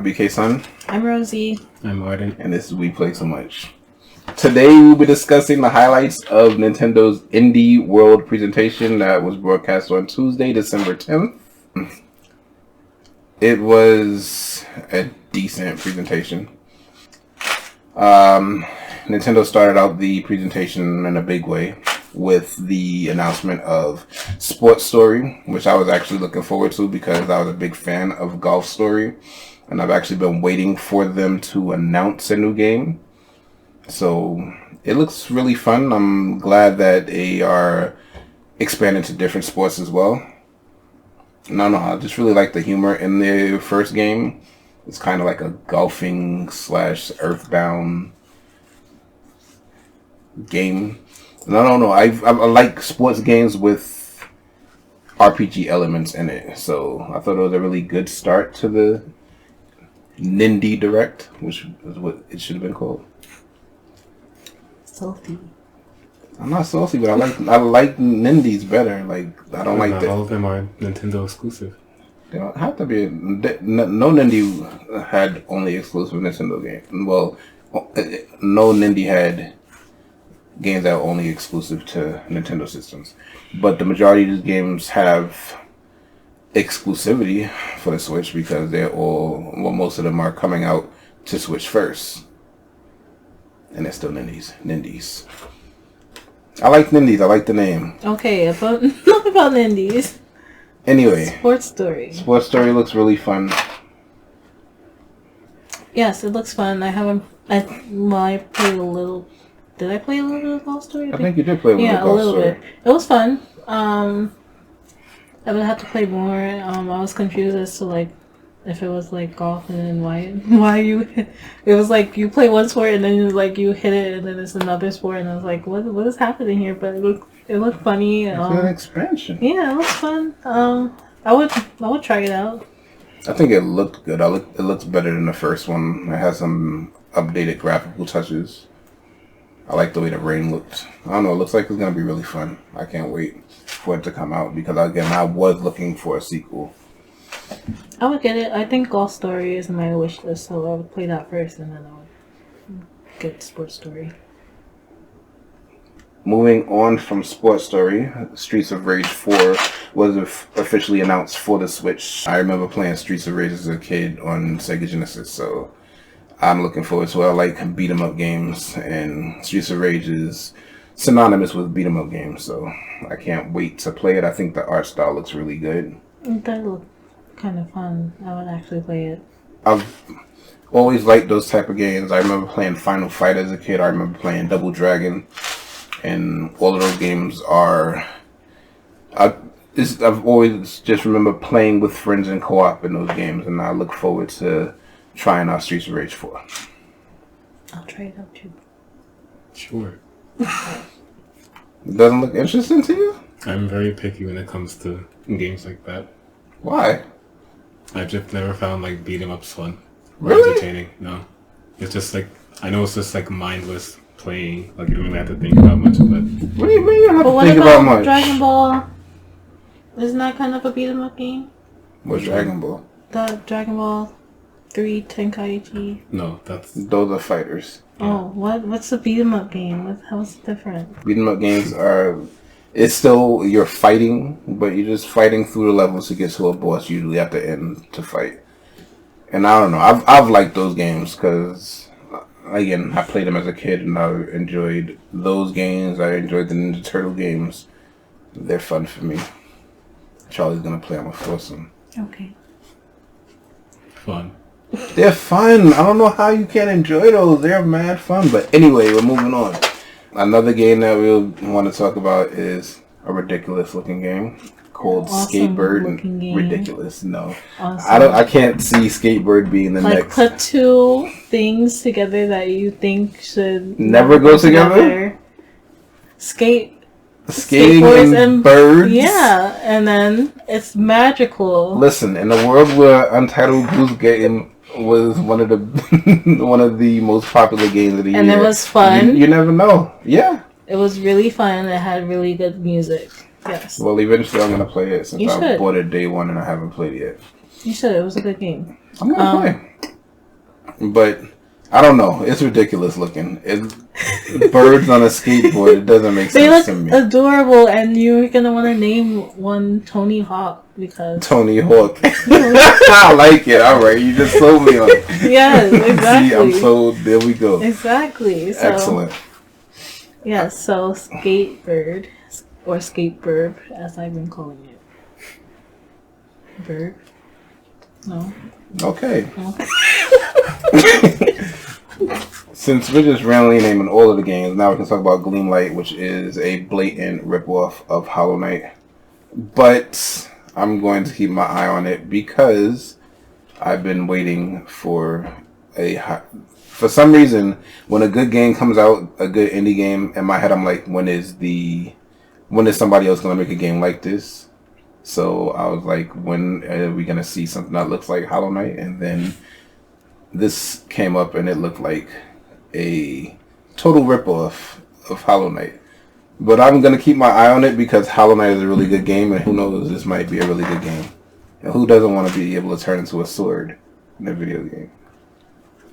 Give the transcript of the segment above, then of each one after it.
BkSun. I'm Rosie. I'm Arden. And this is We Play So Much. Today we'll be discussing the highlights of Nintendo's Indie World presentation that was broadcast on Tuesday, December 10th. It was a decent presentation. Nintendo started out the presentation in a big way with the announcement of Sports Story, which I was actually looking forward to because I was a big fan of Golf Story, and I've actually been waiting for them to announce a new game. So it looks really fun. I'm glad that they are expanding to different sports as well. No, I just really like the humor in the first game. It's kind of like a golfing / Earthbound game. No. I like sports games with RPG elements in it. So I thought it was a really good start to the Nindy Direct, which is what it should have been called. Salty. I'm not saucy, but I like Nindies better. Like I don't like that. All of them are Nintendo exclusive. They don't have to be. No Nindy had only exclusive Nintendo games. Well, no Nindy had games that were only exclusive to Nintendo systems. But the majority of these games have exclusivity for the Switch because most of them are coming out to Switch first. And they're still Nindies. I like Nindies. I like the name. Okay, not about Nindies. Anyway. Sports Story. Sports Story looks really fun. Yes, it looks fun. I played a little. Did I play a little bit of Golf Story? I think you did play a little bit. It was fun. I would have to play more. I was confused as to like if it was like golf and then why you hit. It was like you play one sport and then like you hit it and then it's another sport and I was like what is happening here? But it looked funny. It's an expansion. Yeah, it looks fun. I would try it out. I think it looked good. It looks better than the first one. It has some updated graphical touches. I like the way the rain looked. I don't know. It looks like it's going to be really fun. I can't wait for it to come out because, again, I was looking for a sequel. I would get it. I think Golf Story is in my wish list, so I would play that first and then I would get Sports Story. Moving on from Sports Story, Streets of Rage 4 was officially announced for the Switch. I remember playing Streets of Rage as a kid on Sega Genesis, so I'm looking forward to it. I like beat-em-up games, and Streets of Rage is synonymous with beat-em-up games, so I can't wait to play it. I think the art style looks really good. It does look kind of fun. I would actually play it. I've always liked those type of games. I remember playing Final Fight as a kid. I remember playing Double Dragon, and all of those games are... I've always just remember playing with friends in co-op in those games, and I look forward to trying out Streets of Rage 4. I'll try it out too. Sure. It doesn't look interesting to you? I'm very picky when it comes to games like that. Why? I've just never found like beat 'em ups fun or Really? entertaining. No. It's just like I know it's just like mindless playing. Like you don't really have to think about much, but What do you mean you don't have to But think what about about much? Dragon Ball? Isn't that kind of a beat 'em up game? What's Dragon Ball? The Dragon Ball 3 Tenkaichi. no, that's Those are fighters. Oh, what's the beat 'em up game? How's it different? Beat 'em up games are... It's still... You're fighting, but you're just fighting through the levels to get to a boss usually at the end to fight. And I don't know. I've liked those games because... Again, I played them as a kid and I enjoyed those games. I enjoyed the Ninja Turtle games. They're fun for me. Charlie's gonna play them with Forsen. Okay. fun. They're fun. I don't know how you can't enjoy those. They're mad fun. But anyway, we're moving on. Another game that we'll want to talk about is a ridiculous looking game called Skatebird. Ridiculous. No. Awesome. I can't see Skatebird being the next. Put two things together that you think should never go together? Skating and birds? Yeah, and then it's magical. Listen, in a world where Untitled Goose Game was one of the most popular games of the year. And it was fun. You never know. Yeah. It was really fun. It had really good music. Yes. Well, eventually I'm going to play it since You I should. bought it day one and I haven't played it yet. You should. It was a good game. I'm going to play. but I don't know. It's ridiculous looking. It's birds on a skateboard. It doesn't make They sense look to me. adorable, and you're gonna want to name one Tony Hawk because Tony Hawk. I like it. All right, you just sold me on it. yes, exactly. See, I'm sold. There we go. Exactly. So, Excellent. yes, so Skatebird or Skatebird, as I've been calling it. Bird. No. Okay. Okay. Since we're just randomly naming all of the games, now we can talk about Gloomlight, which is a blatant ripoff of Hollow Knight. But I'm going to keep my eye on it because I've been waiting for for some reason, when a good game comes out, a good indie game, in my head I'm like, when is somebody else going to make a game like this? So I was like, when are we going to see something that looks like Hollow Knight? And then this came up and it looked like a total ripoff of Hollow Knight. But I'm going to keep my eye on it because Hollow Knight is a really good game, and who knows, this might be a really good game. And who doesn't want to be able to turn into a sword in a video game?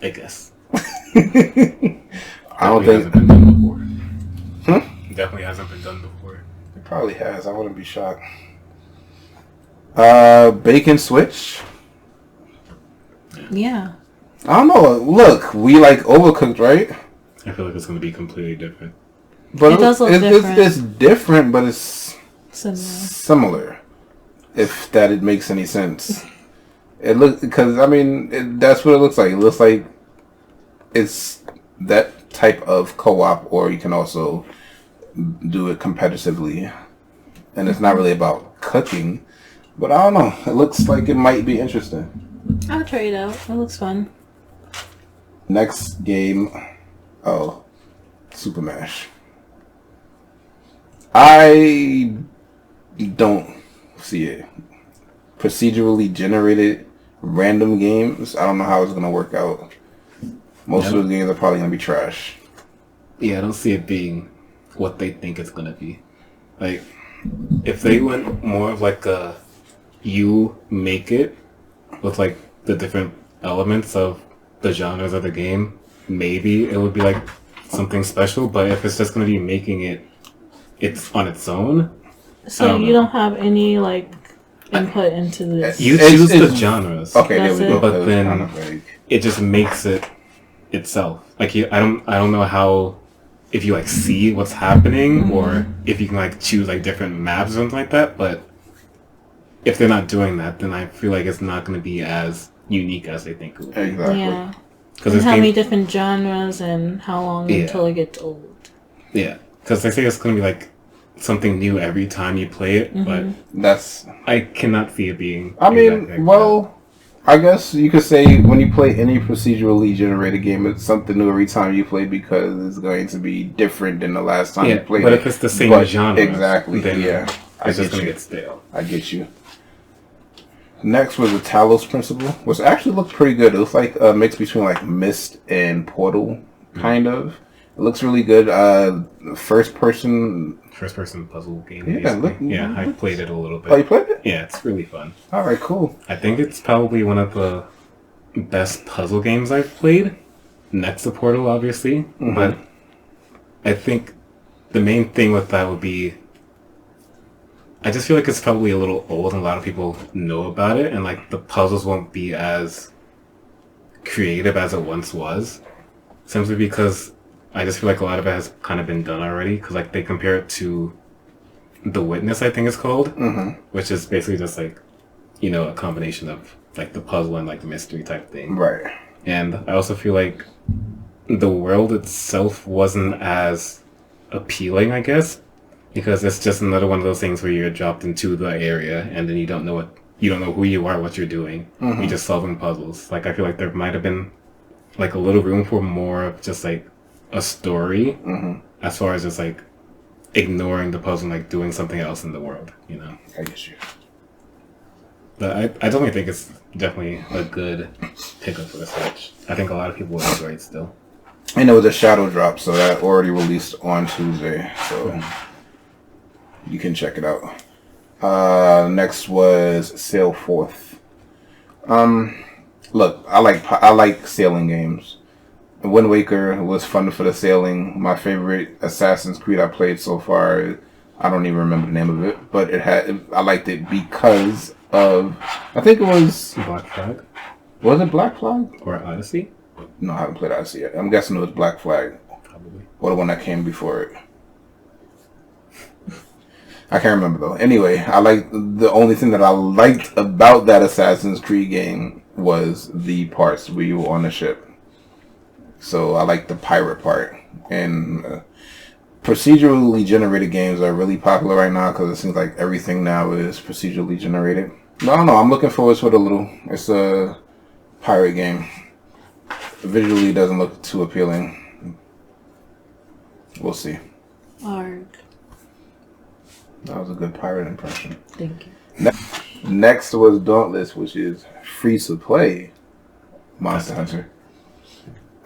I guess. I don't think... Hasn't been done before. Definitely hasn't been done before. It probably has. I wouldn't be shocked. Bacon Switch? Yeah. I don't know. Look, we like Overcooked, right? I feel like it's going to be completely different. But It does look different. It's different, but it's Similar. similar. If it makes any sense. It looks, because I mean, that's what it looks like. It looks like it's that type of co-op, or you can also do it competitively. And it's not really about cooking, but I don't know. It looks like it might be interesting. I'll try it out. It looks fun. Next game, Super Mash. I don't see it. Procedurally generated random games, I don't know how it's going to work out. Most of those games are probably going to be trash. Yeah, I don't see it being what they think it's going to be. Like, if they went more of like a you make it with like the different elements of the genres of the game, maybe it would be like something special. But if it's just going to be making it's on its own. So you don't have any like input into this. You choose the genres. Okay, there we go. But then it just makes it itself. Like I don't know how, if you like see what's happening or if you can like choose like different maps or something like that. But if they're not doing that, then I feel like it's not going to be as unique as they think it would be. Exactly. Yeah. Because And how many different genres and how long until it gets old. Yeah. Because they say it's going to be like something new every time you play it, but I cannot see it being. I mean, I guess you could say when you play any procedurally generated game, it's something new every time you play because it's going to be different than the last time you played it. But if it's the same genre, exactly, then it's just going to get stale. I get you. Next was the Talos Principle, which actually looked pretty good. It looks like a mix between like Myst and Portal, kind of. It looks really good. First person puzzle game. Yeah, I played it a little bit. Oh, you played it? Yeah, it's really fun. All right, cool. I think it's probably one of the best puzzle games I've played, next to Portal, obviously. Mm-hmm. But I think the main thing with that would be, I just feel like it's probably a little old and a lot of people know about it, and like the puzzles won't be as creative as it once was, simply because I just feel like a lot of it has kind of been done already, because like they compare it to The Witness, I think it's called, which is basically just like, you know, a combination of like the puzzle and like mystery type thing. Right. And I also feel like the world itself wasn't as appealing, I guess, because it's just another one of those things where you're dropped into the area and then you don't know who you are, what you're doing. You're just solving puzzles. Like I feel like there might have been like a little room for more of just like a story, as far as just like ignoring the puzzle and like doing something else in the world, you know. I get you. But I definitely think it's definitely a good pickup for the Switch. I think a lot of people will enjoy it still. And it was a shadow drop, so that already released on Tuesday, so you can check it out. Next was Sailforth. Look, I like sailing games. Wind Waker was fun for the sailing. My favorite Assassin's Creed I played so far, I don't even remember the name of it, but I liked it because of, I think it was Black Flag. Was it Black Flag? Or Odyssey? No, I haven't played Odyssey yet. I'm guessing it was Black Flag. Probably. Or the one that came before it. I can't remember though. Anyway, the only thing that I liked about that Assassin's Creed game was the parts where you were on the ship. So I like the pirate part. And procedurally generated games are really popular right now because it seems like everything now is procedurally generated. But I don't know. I'm looking forward to it a little. It's a pirate game. Visually, it doesn't look too appealing. We'll see. Arg. That was a good pirate impression. Thank you. Next was Dauntless, which is free to play Monster Hunter.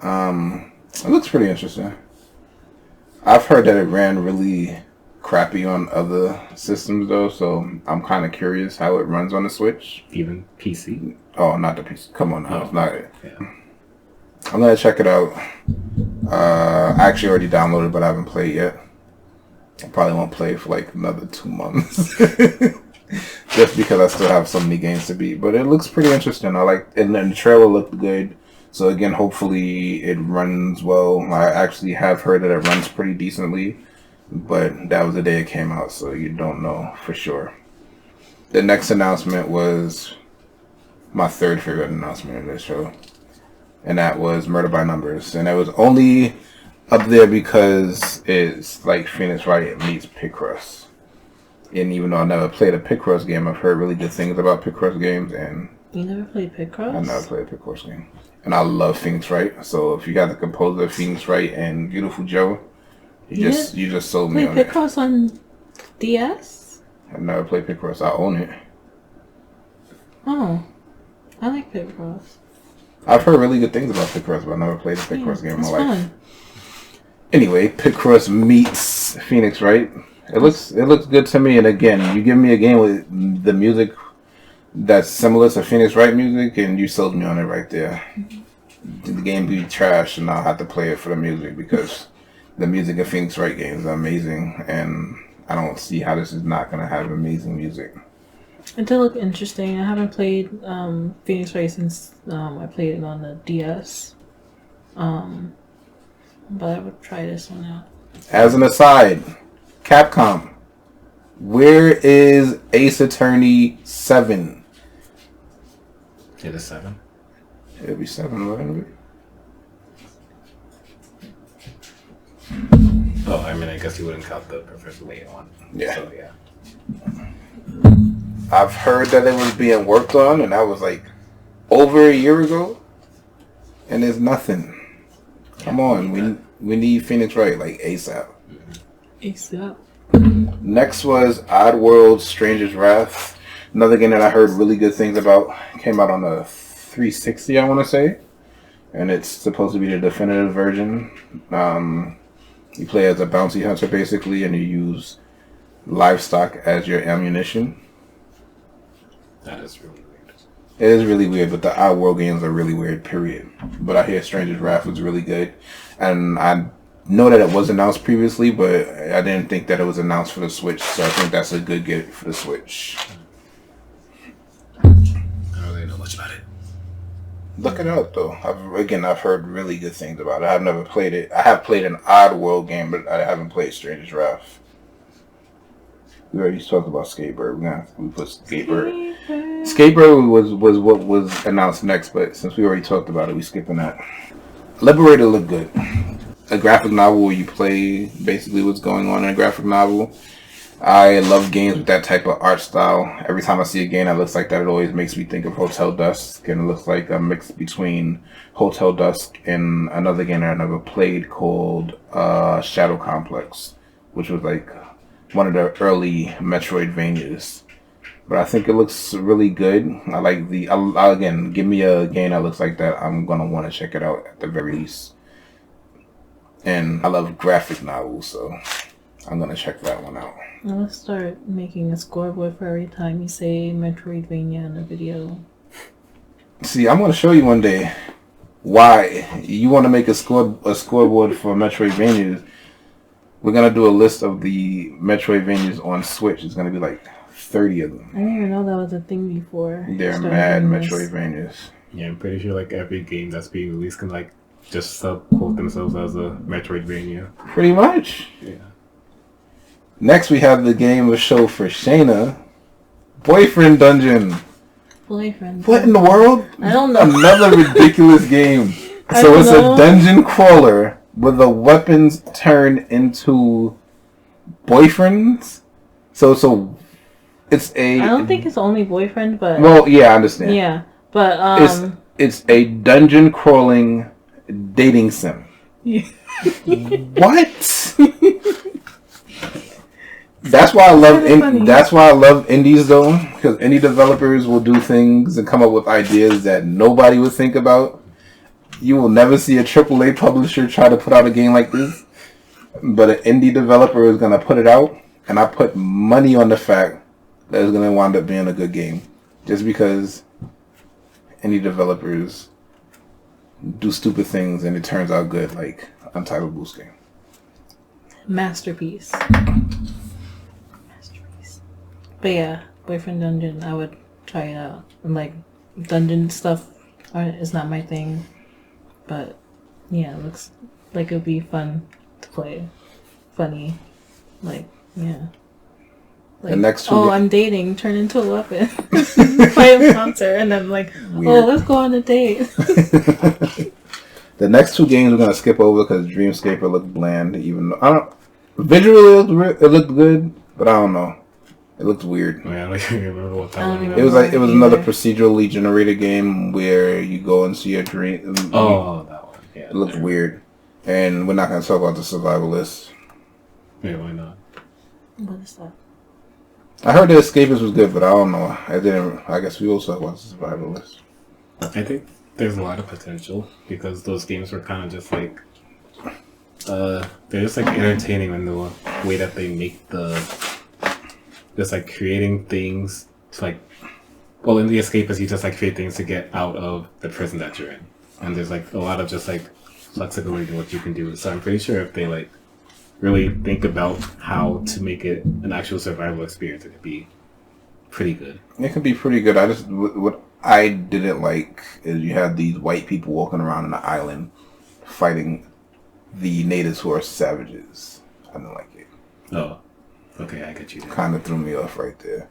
It looks pretty interesting. I've heard that it ran really crappy on other systems though, so I'm kind of curious how it runs on the Switch. Even PC? Oh, not the PC. Come on now, it's not it. Yeah. I'm gonna check it out. I actually already downloaded, but I haven't played yet. I probably won't play for like another 2 months. Just because I still have so many games to beat. But it looks pretty interesting. And then the trailer looked good. So again, hopefully it runs well. I actually have heard that it runs pretty decently. But that was the day it came out, so you don't know for sure. The next announcement was my third favorite announcement in this show. And that was Murder by Numbers. And it was only up there because it's like Phoenix Wright meets Picross. And even though I never played a Picross game, I've heard really good things about Picross games. And you never played Picross? I never played a Picross game. And I love Phoenix Wright. So if you got the composer of Phoenix Wright and Beautiful Joe, you just sold me on it. Picross on DS? I've never played Picross. I own it. Oh, I like Picross. I've heard really good things about Picross, but I never played a Picross game in my life. Fun. Anyway, Picross meets Phoenix Wright. It looks good to me. And again, you give me a game with the music that's similar to Phoenix Wright music, and you sold me on it right there. The game be trash, and I'll have to play it for the music because the music of Phoenix Wright games are amazing, and I don't see how this is not going to have amazing music. It did look interesting. I haven't played Phoenix Wright since I played it on the DS. But I would try this one out. As an aside, Capcom, where is Ace Attorney 7? It is 7. It'll be 7, wouldn't it? Oh, I mean, I guess you wouldn't count the Professor Layton one. Yeah. So, yeah. I've heard that it was being worked on, and that was like over a year ago, and there's nothing. Come on, we need Phoenix Wright like ASAP. ASAP. Next was Oddworld Stranger's Wrath, another game that I heard really good things about. Came out on the 360, I want to say, and it's supposed to be the definitive version. You play as a bounty hunter basically, and you use livestock as your ammunition. That is really weird. It is really weird, but the Oddworld games are really weird, period. But I hear Stranger's Wrath was really good. And I know that it was announced previously, but I didn't think that it was announced for the Switch, so I think that's a good get for the Switch. I don't really know much about it. Look it up, though. I've heard really good things about it. I've never played it. I have played an Oddworld game, but I haven't played Stranger's Wrath. We already talked about Skatebird. We put Skatebird. Skatebird was what was announced next, but since we already talked about it, we skipping that. Liberator looked good. A graphic novel where you play basically what's going on in a graphic novel. I love games with that type of art style. Every time I see a game that looks like that, it always makes me think of Hotel Dusk, and it looks like a mix between Hotel Dusk and another game that I never played called Shadow Complex, which was like one of the early Metroidvanias. But I think it looks really good. I like again, give me a game that looks like that, I'm going to want to check it out at the very least. And I love graphic novels, so I'm going to check that one out. I'm going to start making a scoreboard for every time you say Metroidvania in a video. See, I'm gonna show you one day why you want to make a scoreboard for Metroidvanias. We're gonna do a list of the Metroidvanias on Switch. It's gonna be like 30 of them. I didn't even know that was a thing before. They're mad Metroidvanias. Yeah, I'm pretty sure like every game that's being released can like just quote themselves as a Metroidvania. Pretty much. Yeah. Next, we have the game of show for Shayna, Boyfriend Dungeon. Boyfriend. What in the world? I don't know. Another ridiculous game. I So don't it's know. a dungeon crawler where the weapons turn into boyfriends. So it's a. I don't think it's only boyfriend, but Well, yeah, I understand. yeah, but It's a dungeon crawling dating sim. What? That's why I love that's why I love indies though, because indie developers will do things and come up with ideas that nobody would think about. You will never see a AAA publisher try to put out a game like this, but an indie developer is gonna put it out, and I put money on the fact that it's gonna wind up being a good game, just because indie developers do stupid things and it turns out good, like Untitled Boost game. masterpiece. But yeah, Boyfriend Dungeon, I would try it out. And like dungeon stuff is not my thing, but yeah, it looks like it would be fun to play. Funny, like yeah. Like, The next two I'm dating, turn into a weapon. Fight a concert, and then like, Weird. let's go on a date. The next two games we're gonna skip over because Dreamscape looked bland. Even though I don't visually it looked good, but I don't know. It looked weird. Yeah, I don't remember what that one It was like it was Either. another procedurally generated game where you go and see a dream. Oh, that one. Yeah. It looked weird, and we're not gonna talk about the survivalist. Yeah, why not? What is that? I heard the Escapist was good, but I don't know. I didn't. I guess we also talk about the survivalist. I think there's a lot of potential because those games were kind of just like they're just like entertaining in the way that they make just like creating things to like, well, in the Escapist you just like create things to get out of the prison that you're in, and there's like a lot of just like flexibility in what you can do. So I'm pretty sure if they like really think about how to make it an actual survival experience, it could be pretty good. It could be pretty good. I just what I didn't like is you have these white people walking around on the island fighting the natives who are savages. I didn't like it. Oh, okay, I get you. Kind of threw me off right there.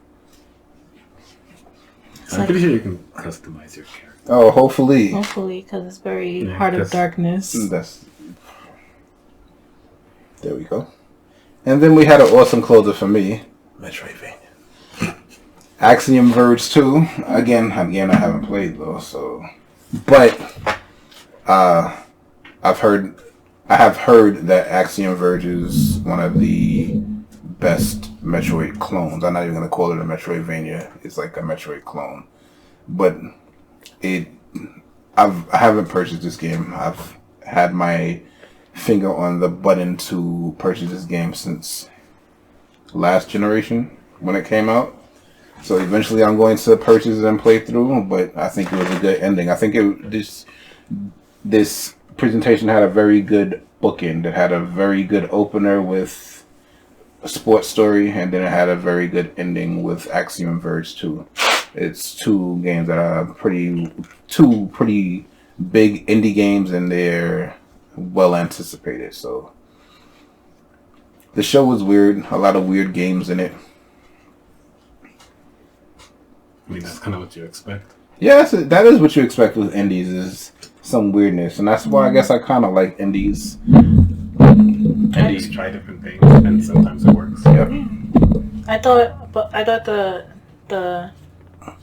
I'm pretty sure you can customize your character. Oh, hopefully. Hopefully, because it's very Yeah, Heart of 'cause- Darkness. That's there we go. And then we had an awesome closer for me, Metroidvania. Axiom Verge 2. Again, I haven't played though, so but I have heard that Axiom Verge is one of the best Metroid clones. I'm not even gonna call it a Metroidvania. It's like a Metroid clone. But I haven't purchased this game. I've had my finger on the button to purchase this game since last generation when it came out. So eventually I'm going to purchase it and play through, but I think it was a good ending. I think this presentation had a very good bookend. It had a very good opener with a sports story, and then it had a very good ending with Axiom Verge 2. It's two games that are two pretty big indie games, and they're well anticipated. So the show was weird. A lot of weird games in it. I mean, that's kind of what you expect. Yes, that is what you expect with indies, is some weirdness, and that's why I guess I kind of like indies. Indies try different things, and sometimes it works. Yep. I thought the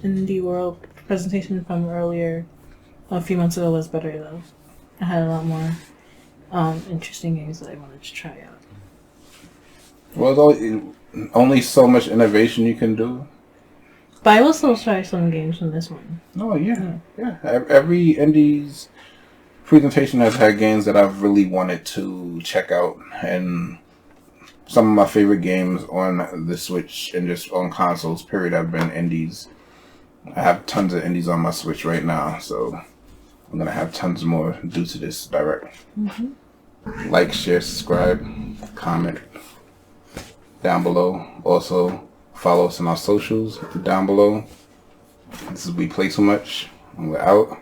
Indie World presentation from earlier, a few months ago, was better though. I had a lot more interesting games that I wanted to try out. Well, only so much innovation you can do. But I will still try some games from this one. Oh yeah. Every indies presentation has had games that I've really wanted to check out, and some of my favorite games on the Switch and just on consoles, period, have been indies. I have tons of indies on my Switch right now, so I'm gonna have tons more due to this direct. Like, share, subscribe, comment down below. Also, follow us on our socials down below. This is We Play Too Much, and we're out.